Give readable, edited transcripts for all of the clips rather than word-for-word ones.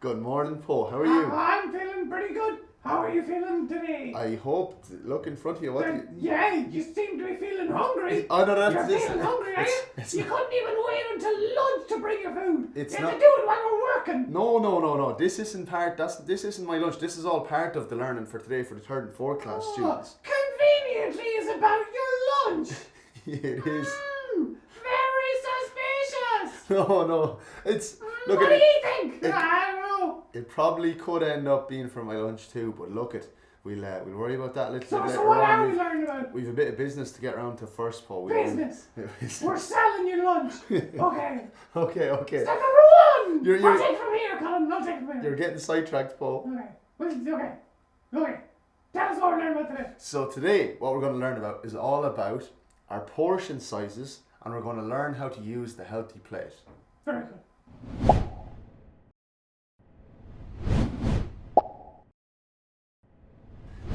Good morning, Paul. How are you? I'm feeling pretty good. How are you feeling today? I hope. Look in front of you. Yeah, you seem to be feeling hungry. Oh no, that's You're feeling hungry, are you? You couldn't even wait until lunch to bring your food. You have to do it while we're working. No. This isn't my lunch. This is all part of the learning for today for the 3rd and 4th class students. Conveniently is about your lunch. It is. Very suspicious. No. It's look. What do you think? I don't know. It probably could end up being for my lunch too, but look we'll worry about that a little bit later on. So what are we learning about? We've a bit of business to get around to first, Paul. Business. We're selling you lunch. Okay. Okay. Step number 1. You're- I'll take from here, Colin. I'll take from here. You're getting sidetracked, Paul. Okay. Tell us what we're learning about today. So today, what we're going to learn about is all about our portion sizes, and we're going to learn how to use the healthy plate. Very good.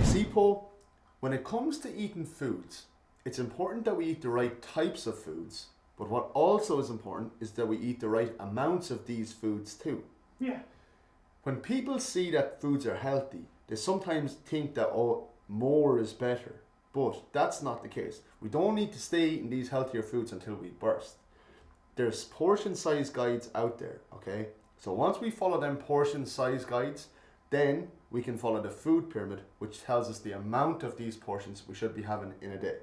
See, Paul, when it comes to eating foods, it's important that we eat the right types of foods, but what also is important is that we eat the right amounts of these foods too. Yeah. When people see that foods are healthy, they sometimes think that, more is better. But that's not the case. We don't need to stay eating these healthier foods until we burst. There's portion size guides out there, okay? So once we follow them portion size guides, then we can follow the food pyramid, which tells us the amount of these portions we should be having in a day.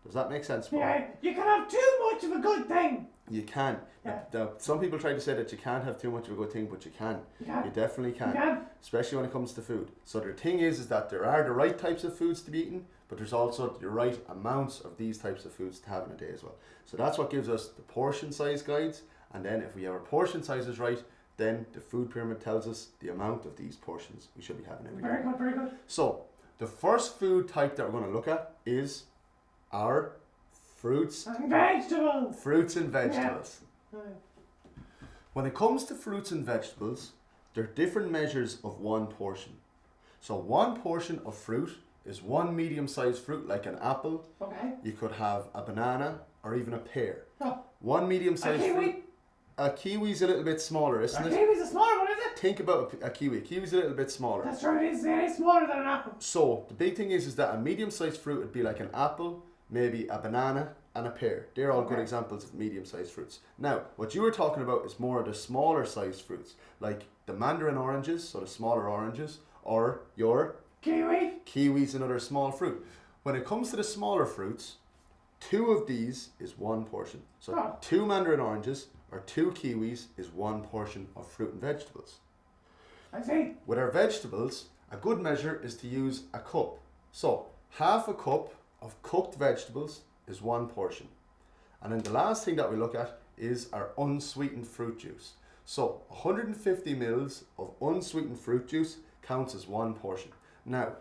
Does that make sense, Paul? Yeah, you can have too much of a good thing. You can. Yeah. Some people try to say that you can't have too much of a good thing, but you can. You definitely can. You can. Especially when it comes to food. So the thing is that there are the right types of foods to be eaten, but there's also the right amounts of these types of foods to have in a day as well. So that's what gives us the portion size guides, and then if we have our portion sizes right, then the food pyramid tells us the amount of these portions we should be having every day. Very good. So the first food type that we're going to look at is our fruits and vegetables. Fruits and vegetables. Yeah. When it comes to fruits and vegetables, there are different measures of one portion. So one portion of fruit is one medium-sized fruit like an apple. Okay. You could have a banana or even a pear. Oh. One medium-sized A kiwi? fruit. A kiwi's a little bit smaller, isn't it? A kiwi's a smaller one, is it? Think about a kiwi. A kiwi's a little bit smaller. That's true, it is smaller than an apple. So the big thing is that a medium-sized fruit would be like an apple, maybe a banana, and a pear. They're all good examples of medium-sized fruits. Now, what you were talking about is more of the smaller-sized fruits, like the mandarin oranges, so the smaller oranges, or your kiwi. Kiwi's another small fruit. When it comes to the smaller fruits, 2 of these is one portion. So 2 mandarin oranges or 2 kiwis is one portion of fruit and vegetables. I see. With our vegetables, a good measure is to use a cup. So half a cup of cooked vegetables is one portion. And then the last thing that we look at is our unsweetened fruit juice. So 150 mils of unsweetened fruit juice counts as one portion. Now,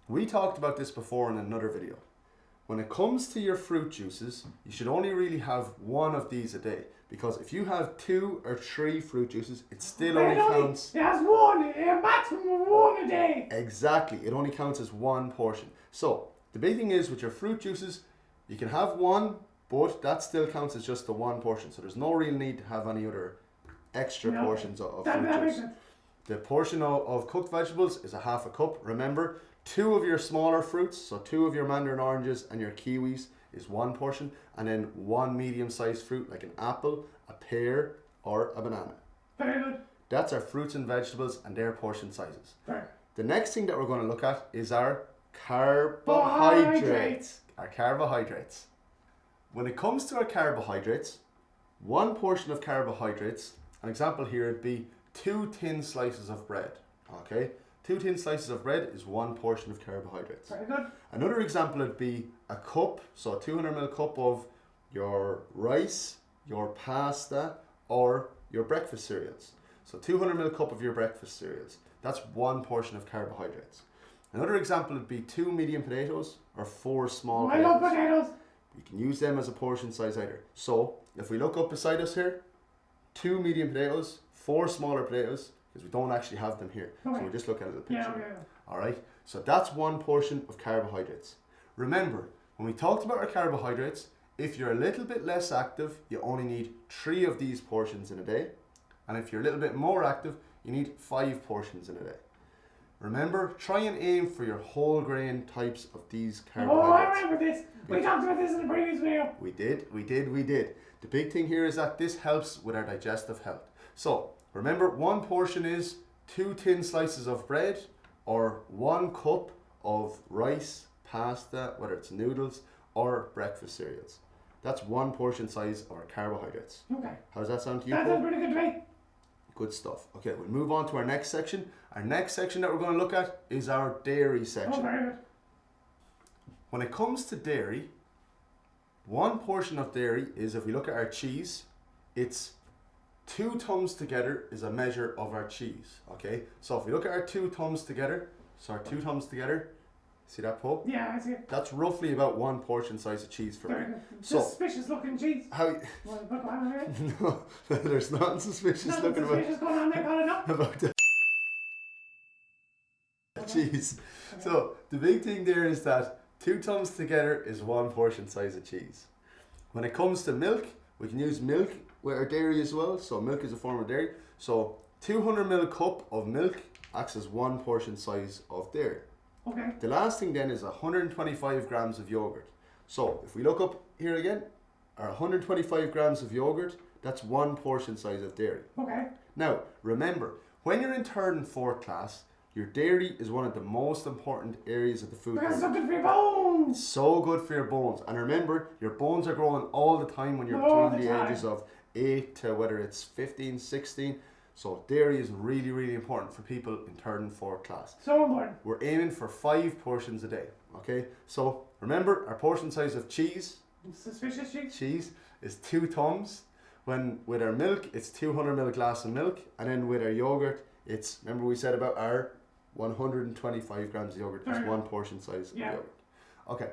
we talked about this before in another video. When it comes to your fruit juices, you should only really have one of these a day, because if you have 2 or 3 fruit juices, it still only counts. It has a maximum of 1 a day. Exactly, it only counts as one portion. So the big thing is with your fruit juices, you can have one, but that still counts as just the one portion. So there's no real need to have any other extra portions of fruit juice. The portion of cooked vegetables is a half a cup. Remember, 2 of your smaller fruits, so 2 of your mandarin oranges and your kiwis is one portion, and then 1 medium-sized fruit like an apple, a pear, or a banana. Very good. That's our fruits and vegetables and their portion sizes. Very. The next thing that we're going to look at is our carbohydrates. Our carbohydrates. When it comes to our carbohydrates, one portion of carbohydrates, an example here would be 2 thin slices of bread. Okay? 2 thin slices of bread is one portion of carbohydrates. Very good. Another example would be a cup, so a 200 ml cup of your rice, your pasta, or your breakfast cereals. So 200 ml cup of your breakfast cereals. That's one portion of carbohydrates. Another example would be 2 medium potatoes or 4 small potatoes. I love potatoes. You can use them as a portion size either. So if we look up beside us here, 2 medium potatoes, 4 smaller potatoes, because we don't actually have them here. Okay. So we'll just look at a little picture. Yeah. Alright, so that's one portion of carbohydrates. Remember, when we talked about our carbohydrates, if you're a little bit less active, you only need 3 of these portions in a day. And if you're a little bit more active, you need 5 portions in a day. Remember, try and aim for your whole grain types of these carbohydrates. Oh, I remember this. We talked about this in the previous video. We did. The big thing here is that this helps with our digestive health. So, remember, 1 portion is 2 thin slices of bread or 1 cup of rice, pasta, whether it's noodles or breakfast cereals. That's 1 portion size of our carbohydrates. Okay. How does that sound to you? That sounds pretty good to me. Good stuff. Okay, we'll move on to our next section. Our next section that we're going to look at is our dairy section. Oh, very good. When it comes to dairy, 1 portion of dairy is, if we look at our cheese, it's 2 tums together is a measure of our cheese. Okay, so if we look at our 2 tums together, see that, Pope? Yeah, I see it. That's roughly about 1 portion size of cheese for Very me. good. So, Suspicious looking cheese. how? What going on here? No, there's nothing suspicious Nothing looking suspicious going on there, Colin, no? about the cheese. So the big thing there is that 2 tums together is 1 portion size of cheese. When it comes to milk, we can use milk with our dairy as well. So milk is a form of dairy. So 200 ml cup of milk acts as 1 portion size of dairy. Okay. The last thing then is 125 grams of yogurt. So if we look up here again, our 125 grams of yogurt, that's 1 portion size of dairy. Okay. Now, remember, when you're in 3rd and 4th class, your dairy is one of the most important areas of the food That's pyramid. something for your bones. It's so good for your bones. And remember, your bones are growing all the time when you're All between the the time. ages of 8 to whether it's 15, 16. So dairy is really, really important for people in 3rd and 4th class. So important. We're aiming for 5 portions a day. Okay, so remember, our portion size of cheese Suspicious cheese. is 2 tums. When with our milk, it's 200 ml glass of milk, and then with our yogurt, it's, remember we said about our 125 grams of yogurt is 1 portion size of yogurt. Okay,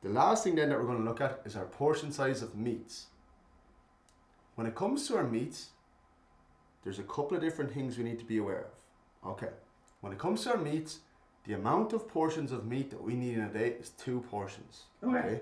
the last thing then that we're going to look at is our portion size of meats. When it comes to our meats, there's a couple of different things we need to be aware of. Okay, when it comes to our meats, the amount of portions of meat that we need in a day is 2 portions. Okay,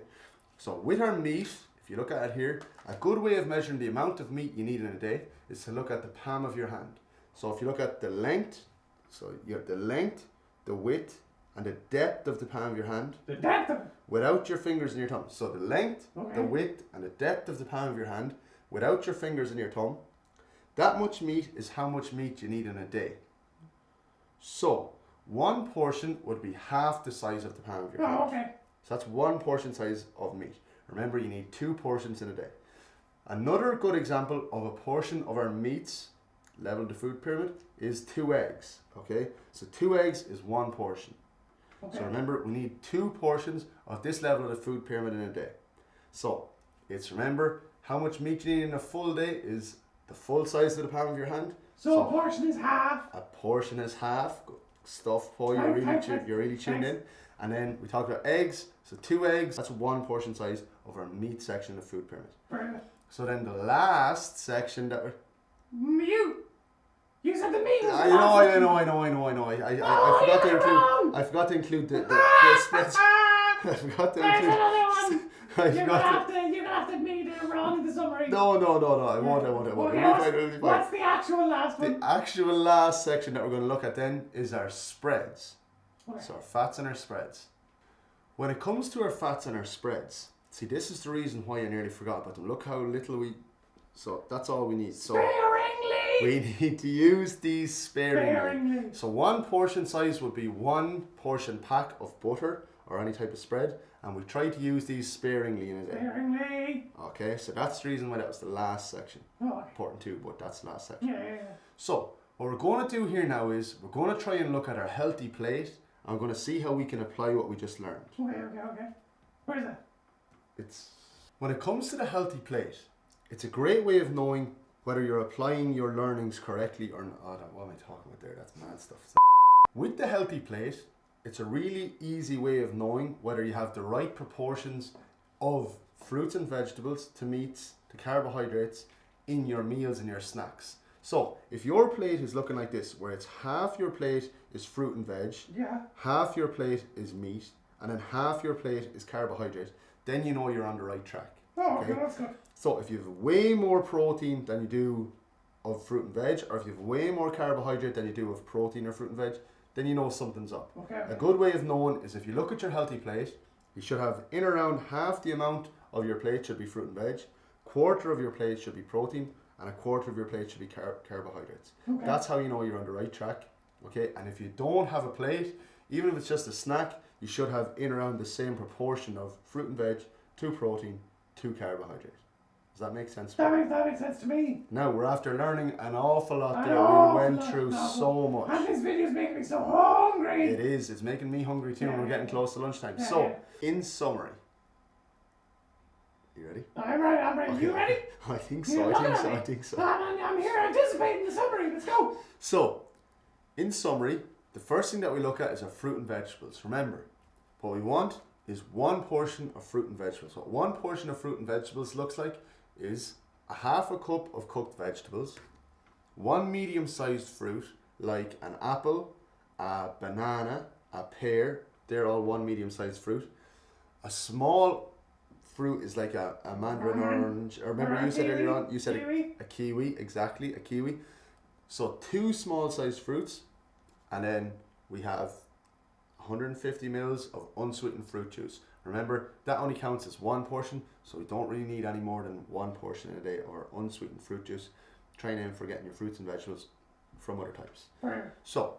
so with our meat, if you look at it here, a good way of measuring the amount of meat you need in a day is to look at the palm of your hand. So if you look at the length, so you have the length, the width, and the depth of the palm of your hand. The depth of it. Without your fingers and your thumb. So the length, the width, and the depth of the palm of your hand, without your fingers and your thumb. That much meat is how much meat you need in a day. So 1 portion would be half the size of the palm of your hand. Oh, okay. So that's 1 portion size of meat. Remember, you need 2 portions in a day. Another good example of a portion of our meats, level of the food pyramid, is 2 eggs. Okay, so 2 eggs is 1 portion. Okay. So remember, we need 2 portions of this level of the food pyramid in a day. So it's, remember, how much meat you need in a full day is the full size of the palm of your hand. So a portion is half. A portion is half. Good stuff, Paul. You're really tuned in. And then we talked about eggs. So 2 eggs, that's 1 portion size of our meat section of the food pyramid. Very good. So then the last section that we're... You said the meat was I know. I forgot to include the spreads. I forgot to There's include... another one. You're gonna I have to admit it wrong in the summary. No, I won't. Okay, It'll be fine. what's the actual last one? The actual last section that we're going to look at then is our spreads. Okay. So our fats and our spreads. When it comes to our fats and our spreads, see, this is the reason why I nearly forgot about them. Look how little we... So that's all we need. So Sparingly! we need to use these sparingly. Sparingly. So 1 portion size would be 1 portion pack of butter or any type of spread, and we try to use these sparingly in a day. Sparingly. Okay, so that's the reason why that was the last section. Oh, Important too, but that's the last section. yeah. So what we're going to do here now is we're going to try and look at our healthy plate, and we're going to see how we can apply what we just learned. Okay. Where is that? It's when it comes to the healthy plate, it's a great way of knowing whether you're applying your learnings correctly or not. Oh, what am I talking about there? That's mad stuff. With the healthy plate, it's a really easy way of knowing whether you have the right proportions of fruits and vegetables to meats to carbohydrates in your meals and your snacks. So if your plate is looking like this, where it's half your plate is fruit and veg, half your plate is meat, and then half your plate is carbohydrate, then you know you're on the right track. Oh, okay, that's good. So if you have way more protein than you do of fruit and veg, or if you have way more carbohydrate than you do of protein or fruit and veg, then you know something's up. Okay. A good way of knowing is if you look at your healthy plate, you should have in around half the amount of your plate should be fruit and veg, quarter of your plate should be protein, and a quarter of your plate should be carbohydrates. Okay. That's how you know you're on the right track. Okay, and if you don't have a plate, even if it's just a snack, you should have in around the same proportion of fruit and veg, 2 protein, 2 carbohydrate. Does that make sense? That makes sense to me. Now, we're after learning an awful lot there. We went through so much. And this video's making me so hungry. It is. It's making me hungry too, and we're getting close to lunchtime. Yeah, So, in summary, you ready? I'm ready. Okay. You ready? I think so. I think so. I'm here anticipating the summary. Let's go. So, in summary, the first thing that we look at is our fruit and vegetables. Remember, what we want is 1 portion of fruit and vegetables. What 1 portion of fruit and vegetables looks like is a half a cup of cooked vegetables, 1 medium-sized fruit like an apple, a banana, a pear. They're all 1 medium-sized fruit. A small fruit is like a mandarin orange. Or remember you said earlier on, you said a kiwi, exactly, a kiwi. So 2 small-sized fruits, and then we have 150 mils of unsweetened fruit juice. Remember, that only counts as 1 portion, so we don't really need any more than 1 portion in a day of our unsweetened fruit juice. Try and aim for getting your fruits and vegetables from other types. So,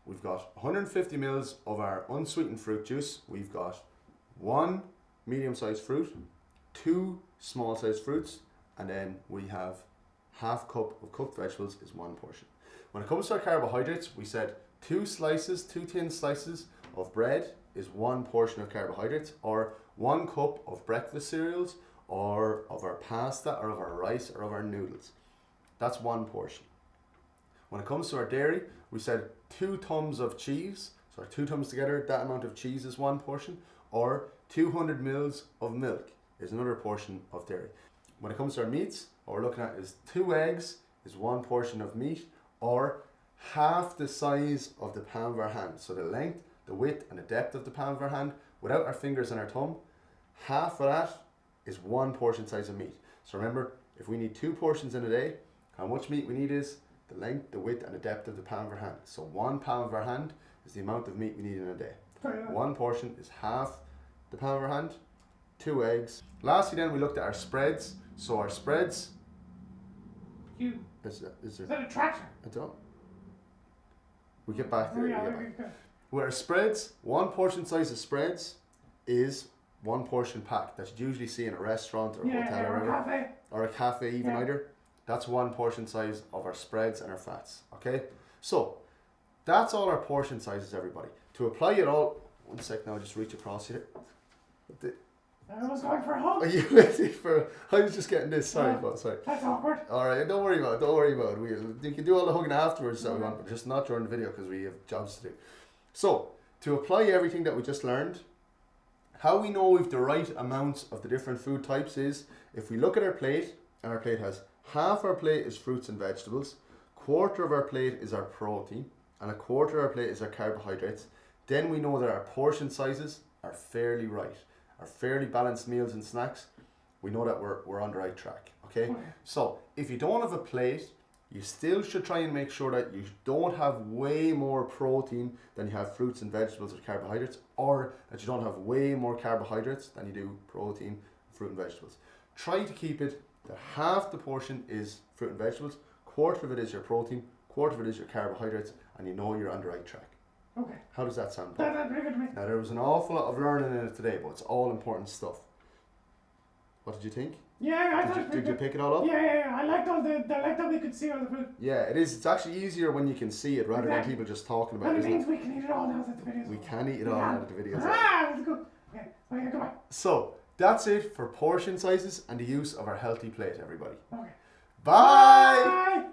we've got 150 mils of our unsweetened fruit juice. We've got 1 medium-sized fruit, 2 small-sized fruits, and then we have half cup of cooked vegetables is 1 portion. When it comes to our carbohydrates, we said 2 thin slices of bread is 1 portion of carbohydrates, or 1 cup of breakfast cereals, or of our pasta, or of our rice, or of our noodles. That's 1 portion. When it comes to our dairy, we said 2 tums of cheese, so our 2 tums together, that amount of cheese is 1 portion, or 200 mils of milk is another portion of dairy. When it comes to our meats, what we're looking at is 2 eggs is 1 portion of meat, or half the size of the palm of our hand. So the length, the width, and the depth of the palm of our hand, without our fingers and our thumb, half of that is 1 portion size of meat. So remember, if we need 2 portions in a day, how much meat we need is the length, the width, and the depth of the palm of our hand. So 1 palm of our hand is the amount of meat we need in a day. 1 portion is half the palm of our hand, 2 eggs. Lastly then, we looked at our spreads. So our spreads... Is that a tractor? I don't. We get back to it. Where our spreads, 1 portion size of spreads is 1 portion pack that you usually see in a restaurant or a hotel or a cafe even either. That's 1 portion size of our spreads and our fats. Okay, so that's all our portion sizes, everybody. To apply it all, 1 sec now, I'll just reach across here. I was going for a hug. Are you ready for? I was just getting this. Sorry. That's awkward. All right, don't worry about it. You can do all the hugging afterwards that we want, but just not during the video because we have jobs to do. So, to apply everything that we just learned, how we know we've the right amounts of the different food types is if we look at our plate, and our plate has half our plate is fruits and vegetables, quarter of our plate is our protein, and a quarter of our plate is our carbohydrates. Then we know that our portion sizes are fairly right. Our fairly balanced meals and snacks, we know that we're on the right track. Okay? So if you don't have a plate, you still should try and make sure that you don't have way more protein than you have fruits and vegetables or carbohydrates, or that you don't have way more carbohydrates than you do protein, fruit and vegetables. Try to keep it that half the portion is fruit and vegetables, quarter of it is your protein, quarter of it is your carbohydrates, and you know you're on the right track. Okay. How does that sound? That's pretty good to me. Now there was an awful lot of learning in it today, but it's all important stuff. What did you think? Yeah, I thought did you pick it all up? Yeah. I liked that we could see all the food. Yeah, it is. It's actually easier when you can see it rather than people just talking about it. And it means we can eat it all now that the video's We can eat it all now that the video's that's good. Okay, come on. So that's it for portion sizes and the use of our healthy plate, everybody. Okay. Bye.